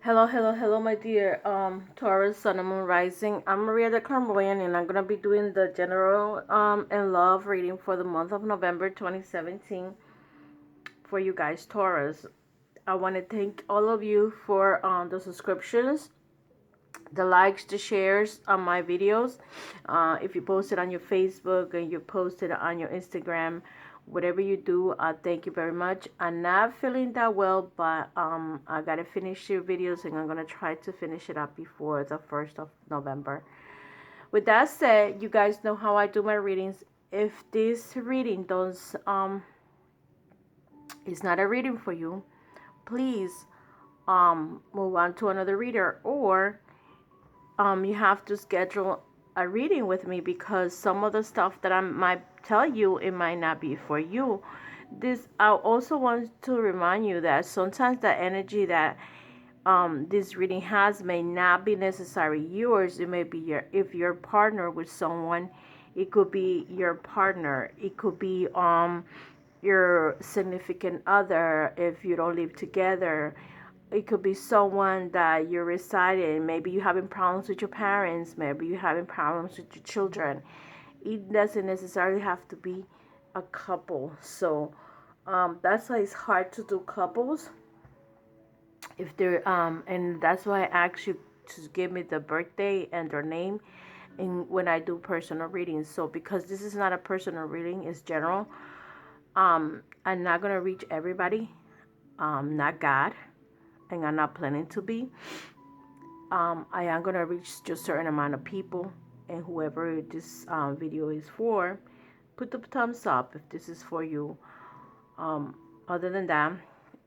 Hello, my dear Taurus, Sun, and Moon Rising. I'm Maria the Clairvoyant, and I'm gonna be doing the general and love reading for the month of November 2017 for you guys, Taurus. I want to thank all of you for the subscriptions, the likes, the shares on my videos. If you post it on your Facebook and you post it on your Instagram, whatever you do, thank you very much. I'm not feeling that well, but I gotta finish your videos, and I'm gonna try to finish it up before the 1st of November. With that said, you guys know how I do my readings. If this reading does is not a reading for you, please move on to another reader, or you have to schedule a reading with me, because some of the stuff that I might tell you, it might not be for you. I also want to remind you that sometimes the energy that this reading has may not be necessarily yours. It may be if you're partnered with someone, it could be your partner. It could be your significant other if you don't live together. It could be someone that you're residing. Maybe you're having problems with your parents. Maybe you're having problems with your children. It doesn't necessarily have to be a couple. So that's why it's hard to do couples. If they're and that's why I asked you to give me the birthday and their name, and when I do personal readings. So because this is not a personal reading, it's general. I'm not gonna reach everybody. Not God, and I'm not planning to be. I am gonna reach just a certain amount of people, and whoever this video is for, put the thumbs up if this is for you. Other than that,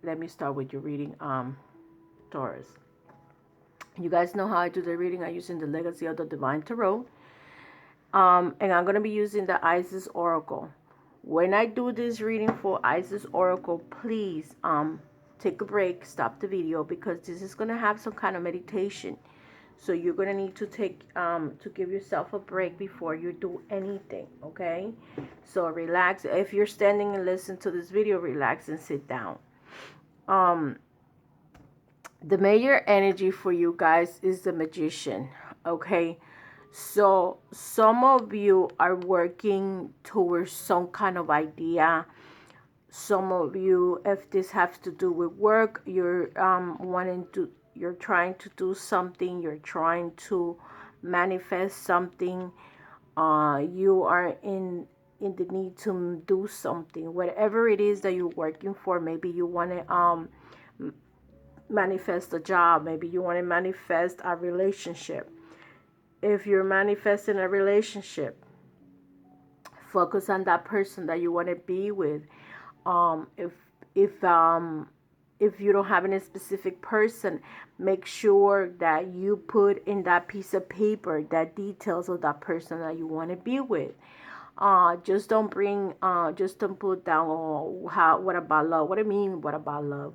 let me start with your reading, Taurus. You guys know how I do the reading. I'm using the Legacy of the Divine Tarot, and I'm gonna be using the Isis Oracle. When I do this reading for Isis Oracle, please take a break, stop the video, because this is gonna have some kind of meditation. So you're gonna need to take to give yourself a break before you do anything, okay? So relax. If you're standing and listen to this video, relax and sit down. The major energy for you guys is the Magician, okay? So some of you are working towards some kind of idea. Some of you, if this has to do with work, you're you're trying to do something, you're trying to manifest something. You are in the need to do something, whatever it is that you're working for. Maybe you want to manifest a job. Maybe you want to manifest a relationship. If you're manifesting a relationship, focus on that person that you want to be with. If if um if you don't have any specific person, make sure that you put in that piece of paper that details of that person that you want to be with. Just don't put down, oh, what about love? What do you mean, what about love?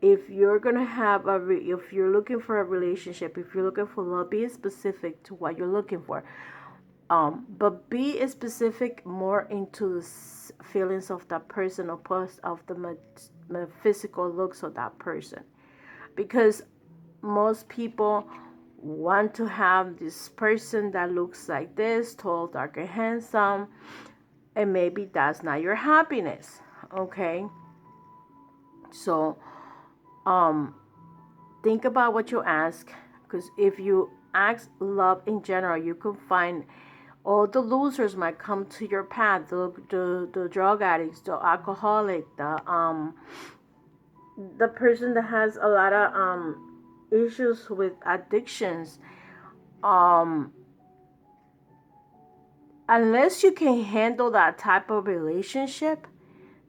If you're gonna have if you're looking for a relationship, if you're looking for love, be specific to what you're looking for. But be specific more into the feelings of that person, opposed of the physical looks of that person, because most people want to have this person that looks like this, tall, dark, and handsome, and maybe that's not your happiness, okay? So think about what you ask, because if you ask love in general, you can find all the losers might come to your path. The drug addicts, the alcoholic, the person that has a lot of issues with addictions. Unless you can handle that type of relationship,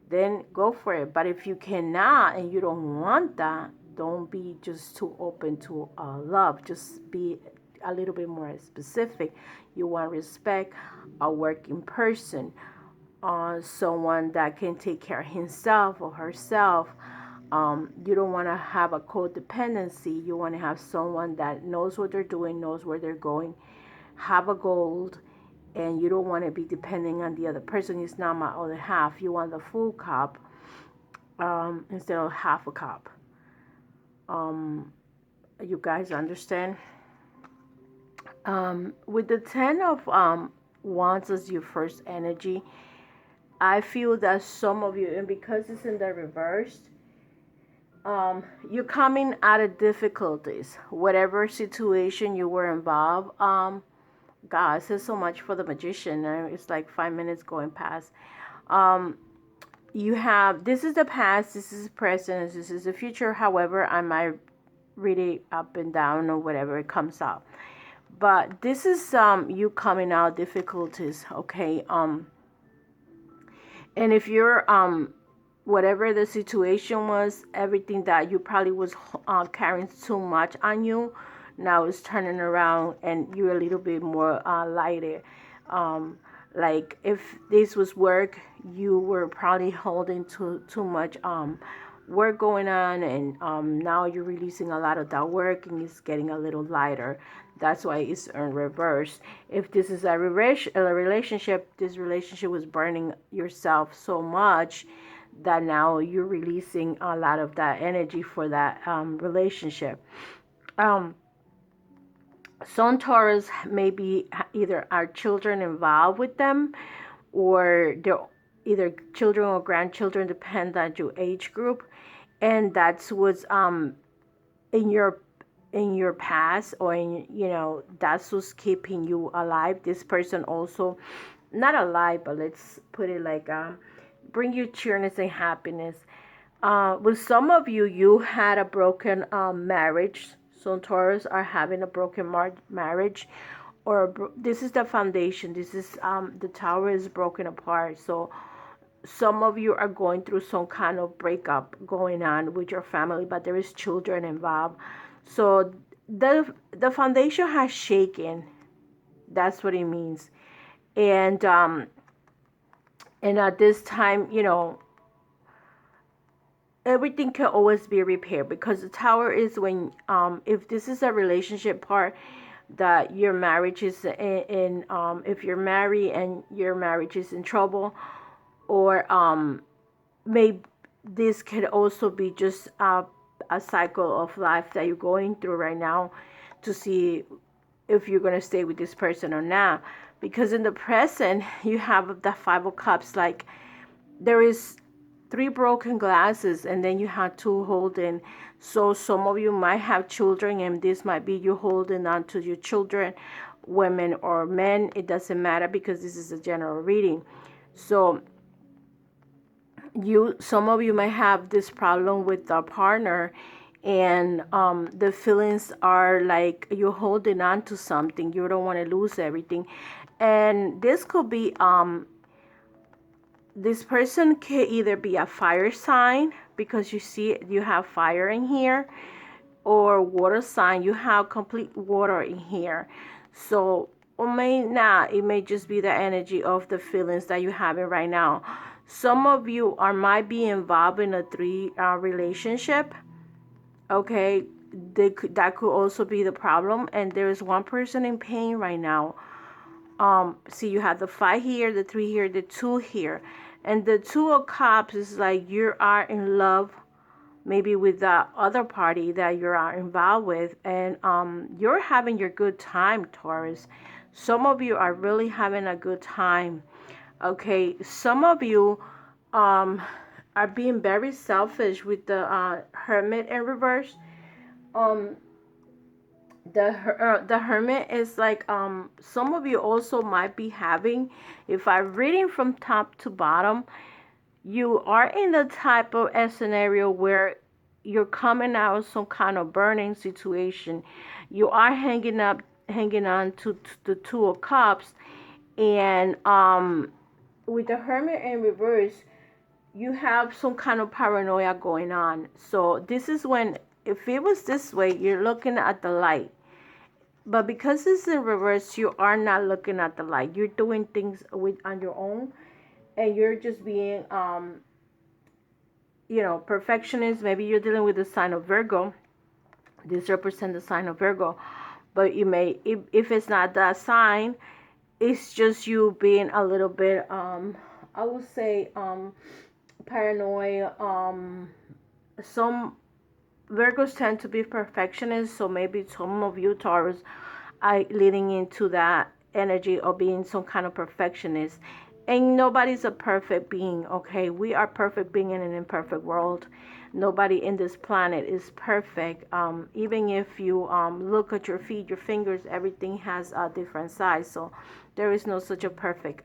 then go for it. But if you cannot and you don't want that, don't be just too open to love. Just be a little bit more specific. You want respect, a working person, someone that can take care of himself or herself. You don't want to have a codependency. You want to have someone that knows what they're doing, knows where they're going, have a goal, and you don't want to be depending on the other person. It's not my other half. You want the full cup instead of half a cup. you guys understand. With the 10 of wands as your first energy, I feel that some of you, and because it's in the reverse, you're coming out of difficulties, whatever situation you were involved. God, it says so much for the magician. It's like 5 minutes going past. Um, you have, this is the past, this is the present, this is the future. However, I might read it up and down or whatever it comes out. But this is you coming out difficulties, okay? And if you're whatever the situation was, everything that you probably was carrying too much on you, now it's turning around and you're a little bit more lighter. Like if this was work, you were probably holding too much work going on, and now you're releasing a lot of that work and it's getting a little lighter. That's why it's in reverse. If this is a relationship, this relationship was burning yourself so much that now you're releasing a lot of that energy for that relationship. Some Taurus maybe either are children involved with them, or they're either children or grandchildren, depend on your age group, and that's what's in your past, or in, you know, that's what's keeping you alive. This person also not alive, but let's put it like bring you cheeriness and happiness. With some of you, you had a broken marriage. Some Taurus are having a broken marriage, or this is the foundation. This is the tower is broken apart. So some of you are going through some kind of breakup going on with your family, but there is children involved. So the foundation has shaken. That's what it means. And at this time, you know, everything can always be repaired, because the tower is when if this is a relationship part, that your marriage is in if you're married and your marriage is in trouble, or maybe this could also be just a cycle of life that you're going through right now, to see if you're going to stay with this person or not. Because in the present, you have the 5 of Cups, like there is 3 broken glasses, and then you have 2 holding. So some of you might have children, and this might be you holding on to your children, women or men, it doesn't matter, because this is a general reading. So some of you might have this problem with a partner, and the feelings are like you're holding on to something, you don't want to lose everything. And this could be this person could either be a fire sign, because you see you have fire in here, or water sign, you have complete water in here. So, or may not, it may just be the energy of the feelings that you're having right now. Some of you might be involved in a 3 relationship. Okay, that could also be the problem. And there is one person in pain right now. See, you have the 5 here, the 3 here, the 2 here. And the 2 of Cups is like you are in love, maybe with the other party that you are involved with. And you're having your good time, Taurus. Some of you are really having a good time. Okay, some of you are being very selfish with the Hermit in reverse. The Hermit is like some of you also might be having, if I'm reading from top to bottom, you are in the type of a scenario where you're coming out of some kind of burning situation. You are hanging on to the 2 of Cups, and with the Hermit in reverse, you have some kind of paranoia going on. So this is when, if it was this way, you're looking at the light. But because it's in reverse, you are not looking at the light. You're doing things on your own, and you're just being perfectionist. Maybe you're dealing with the sign of Virgo. This represents the sign of Virgo. But you may, if it's not that sign, it's just you being a little bit, I would say, paranoid. Virgos tend to be perfectionists, so maybe some of you Taurus are leading into that energy of being some kind of perfectionist. And nobody's a perfect being, okay? We are perfect being in an imperfect world. Nobody in this planet is perfect. Even if you look at your feet, your fingers, everything has a different size. So there is no such a perfect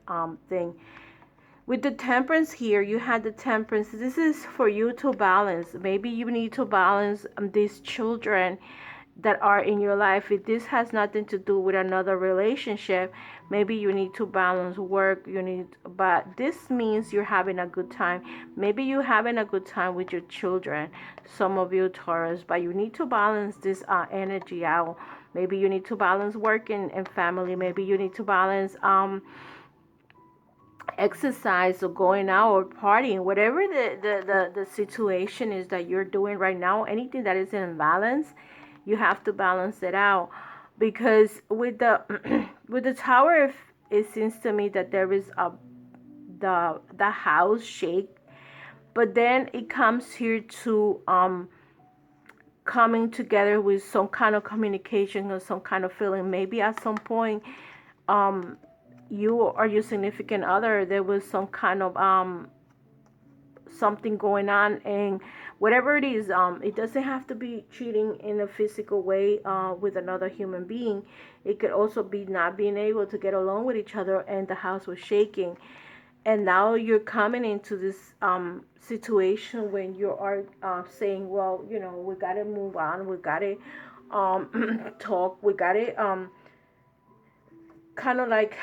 thing. With the temperance here, you had the temperance. This is for you to balance. Maybe you need to balance these children that are in your life. If this has nothing to do with another relationship, maybe you need to balance work. But this means you're having a good time. Maybe you're having a good time with your children, some of you Taurus, but you need to balance this energy out. Maybe you need to balance work and family. Maybe you need to balance exercise or going out or partying, whatever the situation is that you're doing right now. Anything that is in balance, you have to balance it out, because with the with the tower, it seems to me that there is the house shake, but then it comes here to coming together with some kind of communication or some kind of feeling. Maybe at some point you or your significant other, there was some kind of something going on, and whatever it is, it doesn't have to be cheating in a physical way with another human being. It could also be not being able to get along with each other, and the house was shaking, and now you're coming into this situation when you are saying, well, we gotta move on, we gotta talk, we gotta kind of like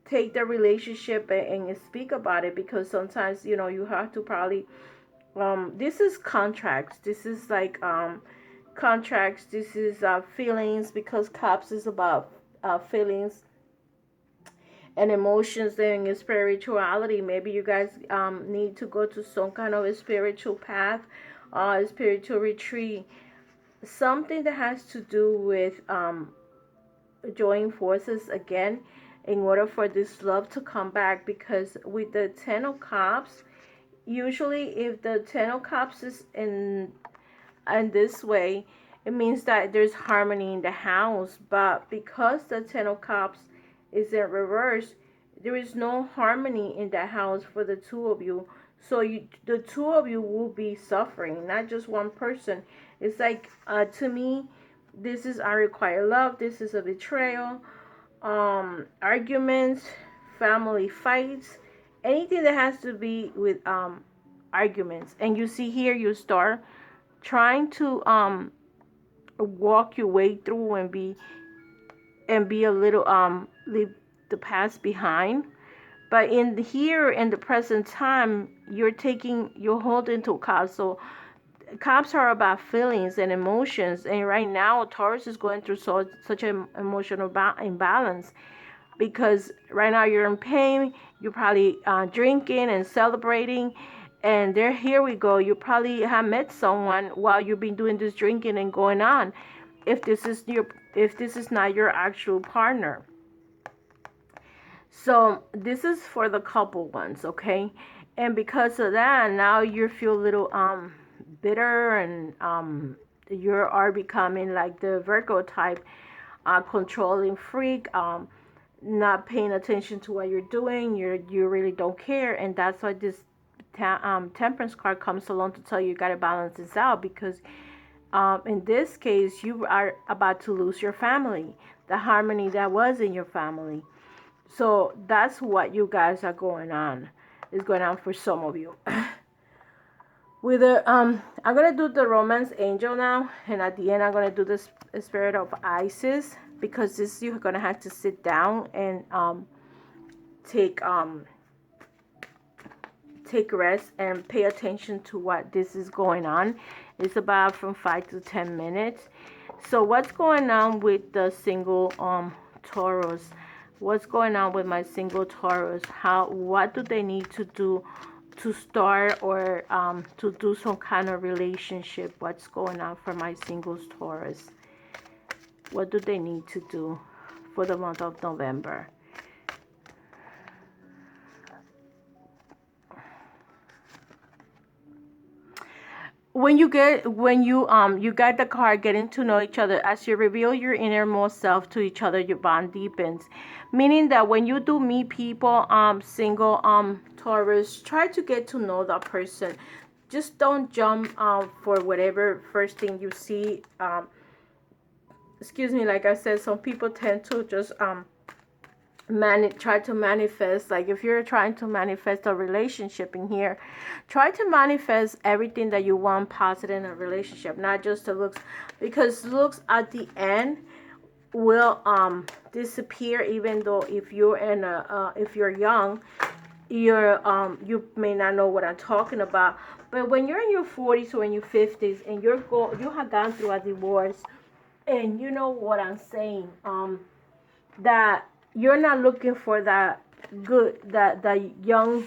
take the relationship and speak about it, because sometimes you have to probably this is contracts, this is like contracts, this is feelings, because cups is about feelings and emotions and spirituality. Maybe you guys need to go to some kind of a spiritual path, a spiritual retreat, something that has to do with joining forces again in order for this love to come back. Because with the Ten of Cups, usually if the Ten of Cups is in this way, it means that there's harmony in the house. But because the Ten of Cups is in reverse, there is no harmony in the house for the two of you. So the two of you will be suffering, not just one person. It's like, to me, this is unrequited love. This is a betrayal. Arguments, family fights, anything that has to be with arguments. And you see here, you start trying to walk your way through and be a little leave the past behind. But in the present time, you're holding to cups. So cups are about feelings and emotions, and right now Taurus is going through such an emotional imbalance, because right now you're in pain. You're probably drinking and celebrating, and here we go, you probably have met someone while you've been doing this drinking and going on, if this is not your actual partner. So this is for the couple ones, okay? And because of that, now you feel a little bitter, and you are becoming like the Virgo type, controlling freak, not paying attention to what you're doing. You really don't care, and that's why this temperance card comes along to tell you gotta balance this out, because in this case you are about to lose your family, the harmony that was in your family. So that's what you guys are going on for some of you. With the I'm gonna do the romance angel now, and at the end I'm gonna do the spirit of Isis, because this you're gonna have to sit down and take rest and pay attention to what this is going on. It's about from 5 to 10 minutes. So what's going on with the single Taurus? What's going on with my single Taurus? What do they need to do to start or to do some kind of relationship? What's going on for my singles Taurus? What do they need to do for the month of November? you got the card getting to know each other, as you reveal your innermost self to each other, your bond deepens. Meaning that when you do meet people, single Taurus, try to get to know that person. Just don't jump for whatever first thing you see. Excuse me, like I said, some people tend to just try to manifest. Like if you're trying to manifest a relationship in here, try to manifest everything that you want positive in a relationship, not just the looks, because looks at the end will disappear. Even though if you're in a if you're young, you may not know what I'm talking about. But when you're in your 40s or in your 50s and you have gone through a divorce, and you know what I'm saying, that you're not looking for that young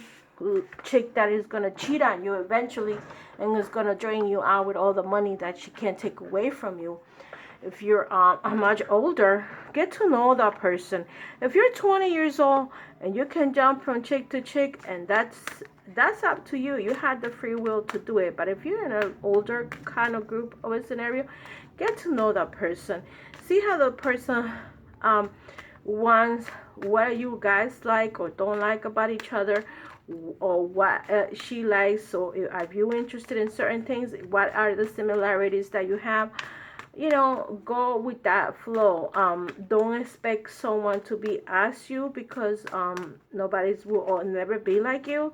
chick that is gonna cheat on you eventually and is gonna drain you out with all the money that she can't take away from you. If you're much older, get to know that person. If you're 20 years old and you can jump from chick to chick, and that's up to you. You had the free will to do it. But if you're in an older kind of group of a scenario, get to know that person. See how the person wants, what you guys like or don't like about each other, or what she likes. So are you interested in certain things? What are the similarities that you have? Go with that flow. Don't expect someone to be as you, because nobody's will never be like you.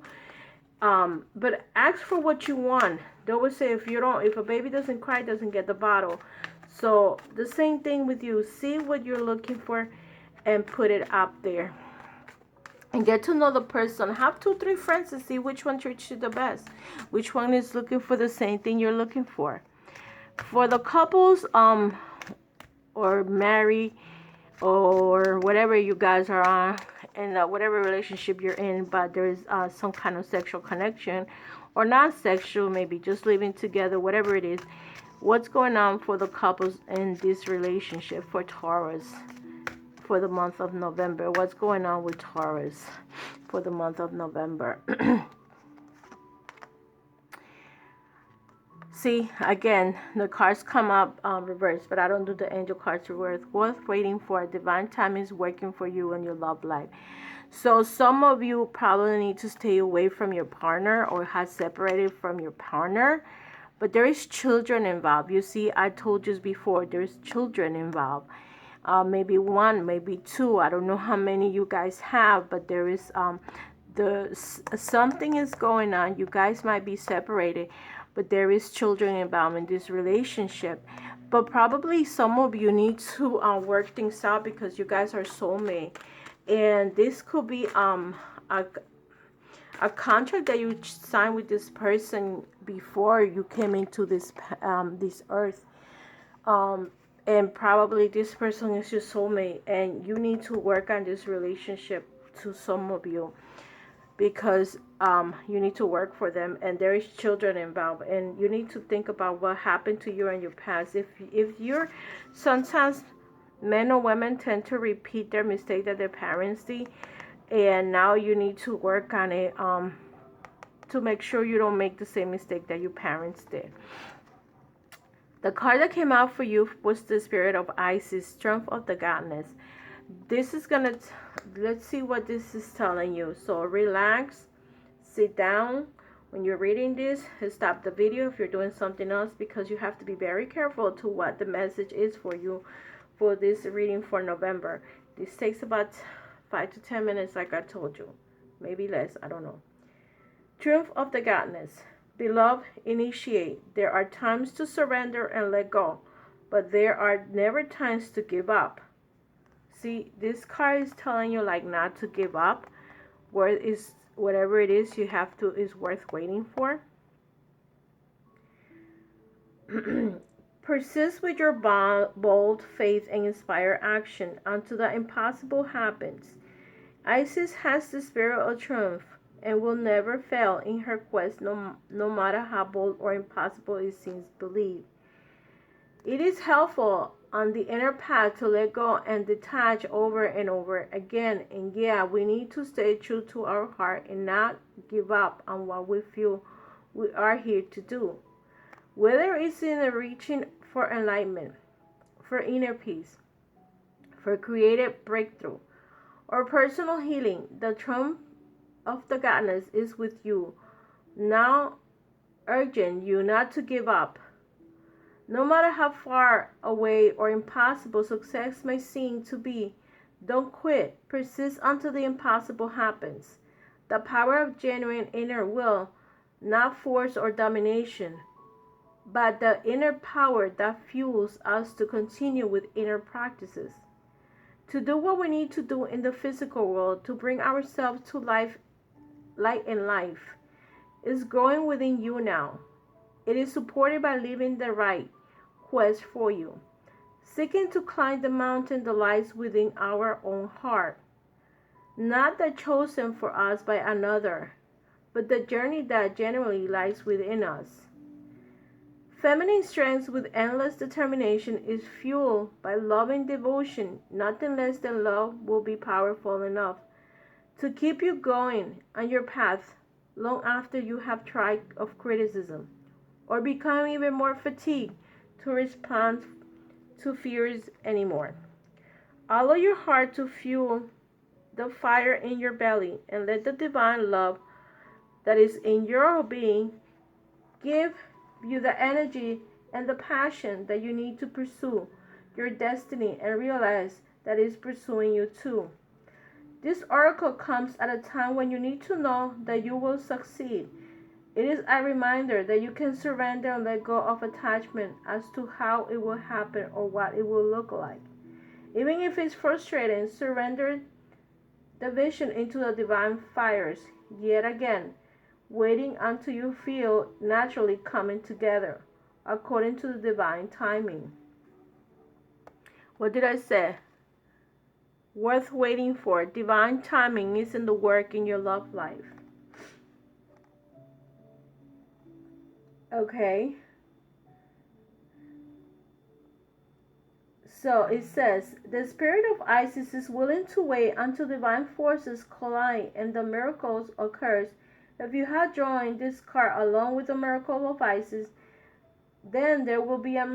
But ask for what you want. They always say if a baby doesn't cry, it doesn't get the bottle. So the same thing with you. See what you're looking for and put it up there. And get to know the person. Have 2-3 friends and see which one treats you the best. Which one is looking for the same thing you're looking for. For the couples, or married, or whatever you guys are on, and whatever relationship you're in, but there is some kind of sexual connection, or non-sexual, maybe just living together, whatever it is. What's going on for the couples in this relationship for Taurus for the month of November? What's going on with Taurus for the month of November? See, again, the cards come up reversed, but I don't do the angel cards reversed. Worth waiting for. Divine time is working for you in your love life. So some of you probably need to stay away from your partner or have separated from your partner. But there is children involved. You see, I told you before, there's children involved. Maybe 1, maybe 2. I don't know how many you guys have, but there is something is going on. You guys might be separated, but there is children involved in this relationship. But probably some of you need to work things out, because you guys are soulmate. And this could be a contract that you signed with this person before you came into this earth. And probably this person is your soulmate, and you need to work on this relationship, to some of you, because you need to work for them, and there is children involved, and you need to think about what happened to you in your past. If you're, sometimes men or women tend to repeat their mistake that their parents did, and now you need to work on it to make sure you don't make the same mistake that your parents did. The card that came out for you was the Spirit of Isis, Strength of the Goddess. This is gonna, let's see what this is telling you. So relax, sit down. When you're reading this, stop the video if you're doing something else, because you have to be very careful to what the message is for you for this reading for November. This takes about 5 to 10 minutes, like I told you. Maybe less, I don't know. Truth of the Goddess. Beloved, initiate. There are times to surrender and let go, but there are never times to give up. See, this card is telling you like not to give up. Whatever it is you have to is worth waiting for. Persist with your bold faith and inspire action until the impossible happens. Isis has the spirit of triumph and will never fail in her quest, no matter how bold or impossible it seems believed. It is helpful on the inner path to let go and detach over and over again. And yeah, we need to stay true to our heart and not give up on what we feel we are here to do. Whether it's in a reaching for enlightenment, for inner peace, for creative breakthrough, or personal healing, the trump of the goddess is with you, now urging you not to give up. No matter how far away or impossible success may seem to be, don't quit. Persist until the impossible happens. The power of genuine inner will, not force or domination, but the inner power that fuels us to continue with inner practices. To do what we need to do in the physical world to bring ourselves to life, light in life, is growing within you now. It is supported by living the right quest for you, seeking to climb the mountain that lies within our own heart, not the chosen for us by another, but the journey that genuinely lies within us. Feminine strength with endless determination is fueled by loving devotion. Nothing less than love will be powerful enough to keep you going on your path long after you have tried of criticism or become even more fatigued to respond to fears anymore. Allow your heart to fuel the fire in your belly and let the divine love that is in your being give you the energy and the passion that you need to pursue your destiny and realize that it is pursuing you too. This oracle comes at a time when you need to know that you will succeed. It is a reminder that you can surrender and let go of attachment as to how it will happen or what it will look like. Even if it's frustrating, surrender the vision into the divine fires yet again, waiting until you feel naturally coming together according to the divine timing. What did I say? Worth waiting for. Divine timing is in the work in your love life. Okay. So it says, the spirit of Isis is willing to wait until divine forces collide and the miracles occurs. If you have joined this card along with the miracle of Isis, then there will be a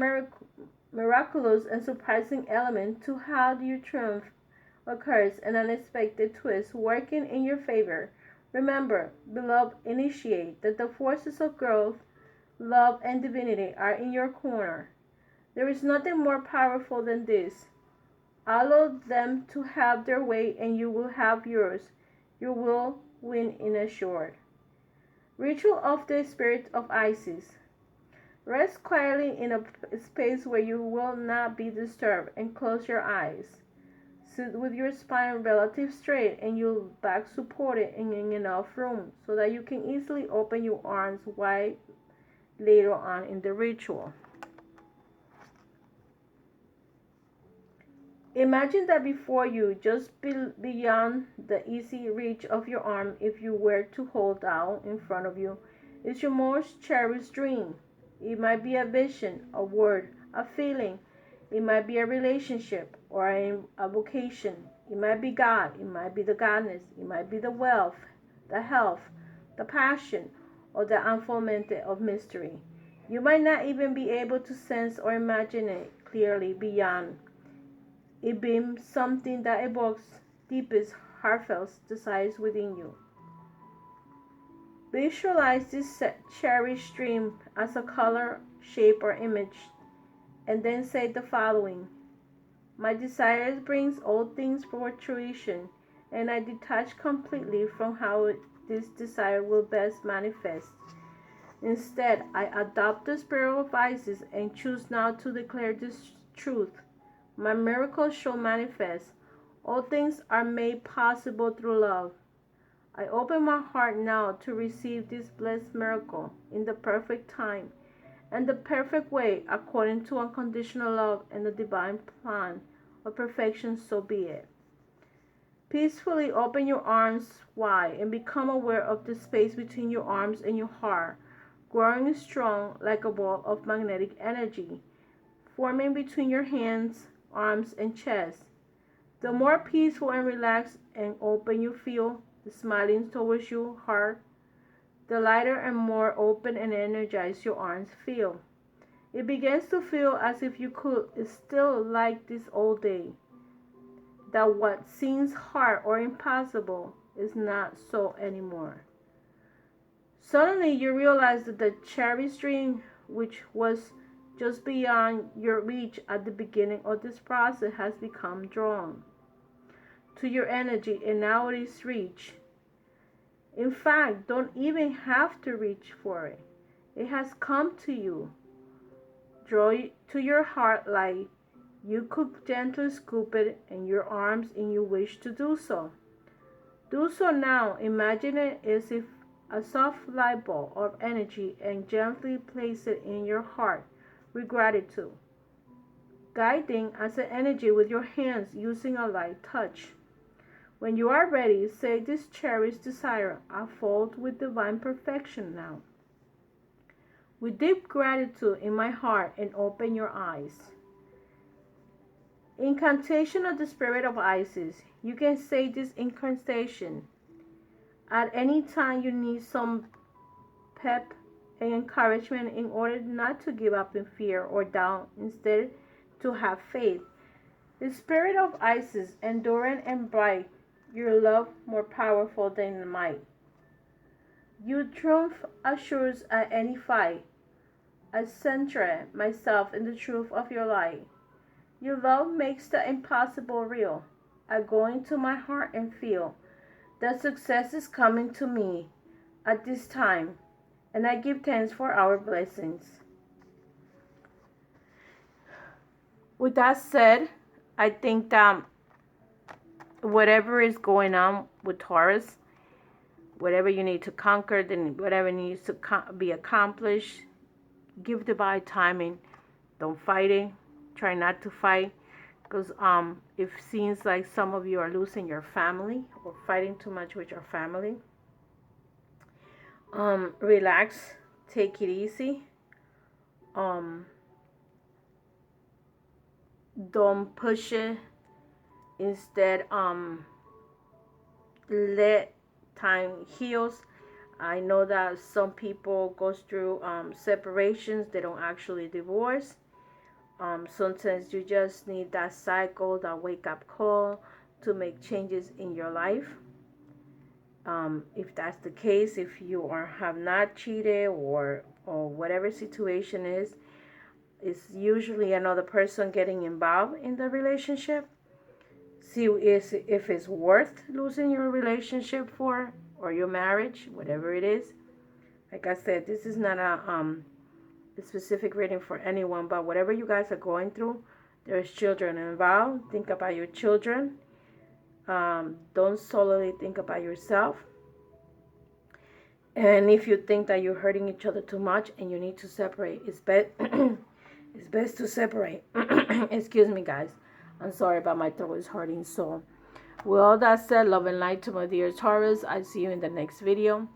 miraculous and surprising element to how your triumph occurs, an unexpected twist working in your favor. Remember, beloved initiate, that the forces of growth, love, and divinity are in your corner. There is nothing more powerful than this. Allow them to have their way and you will have yours. You will win in a short. Ritual of the Spirit of Isis. Rest quietly in a space where you will not be disturbed and close your eyes. Sit with your spine relatively straight and your back supported and in enough room so that you can easily open your arms wide later on in the ritual. Imagine that before you, just beyond the easy reach of your arm, if you were to hold out in front of you, is your most cherished dream. It might be a vision, a word, a feeling. It might be a relationship or a vocation. It might be God. It might be the goddess. It might be the wealth, the health, the passion, or the unfoldment of mystery. You might not even be able to sense or imagine it clearly beyond it being something that evokes deepest, heartfelt desires within you. Visualize this cherished dream as a color, shape, or image, and then say the following. My desire brings all things for fruition, and I detach completely from how this desire will best manifest. Instead, I adopt the spirit of Isis and choose now to declare this truth. My miracles shall manifest. All things are made possible through love. I open my heart now to receive this blessed miracle in the perfect time and the perfect way according to unconditional love and the divine plan of perfection, so be it. Peacefully open your arms wide and become aware of the space between your arms and your heart, growing strong like a ball of magnetic energy, forming between your hands, arms, and chest. The more peaceful and relaxed and open you feel, the smiling towards your heart, the lighter and more open and energized your arms feel. It begins to feel as if you could still like this all day. That what seems hard or impossible is not so anymore. Suddenly you realize that the cherished dream, which was just beyond your reach at the beginning of this process, has become drawn to your energy and now it is reached. In fact, don't even have to reach for it. It has come to you. Draw it to your heart like you could gently scoop it in your arms and you wish to do so. Do so now. Imagine it as if a soft light bulb of energy and gently place it in your heart with gratitude. Guiding as an energy with your hands using a light touch. When you are ready, say this cherished desire unfold with divine perfection now. With deep gratitude in my heart and open your eyes. Incantation of the Spirit of Isis. You can say this incantation at any time you need some pep and encouragement in order not to give up in fear or doubt, instead to have faith. The Spirit of Isis, enduring and bright, your love more powerful than the might. You triumph assures at any fight. I center myself in the truth of your light. Your love makes the impossible real. I go into my heart and feel that success is coming to me at this time, and I give thanks for our blessings. With that said, I think that whatever is going on with Taurus, whatever you need to conquer, then whatever needs to be accomplished, give divine timing. Don't fight it. Try not to fight, because it seems like some of you are losing your family or fighting too much with your family. Relax, take it easy. Don't push it. Instead, let time heals. I know that some people go through separations. They don't actually divorce. Sometimes you just need that cycle, that wake-up call to make changes in your life. If that's the case, if you have not cheated or whatever situation is, it's usually another person getting involved in the relationship. See if it's worth losing your relationship for, or your marriage, whatever it is. Like I said, this is not a specific reading for anyone, but whatever you guys are going through, there's children involved. Think about your children. Don't solely think about yourself. And if you think that you're hurting each other too much and you need to separate, it's best to separate. Excuse me, guys. I'm sorry about my throat is hurting. So, with all that said, love and light to my dear Taurus. I see you in the next video.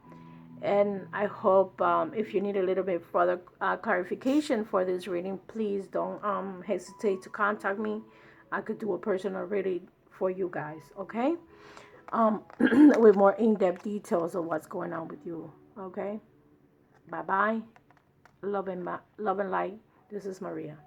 And I hope if you need a little bit further clarification for this reading, please don't hesitate to contact me. I could do a personal reading for you guys, okay? With more in-depth details of what's going on with you, okay? Bye-bye. Love and light. This is Maria.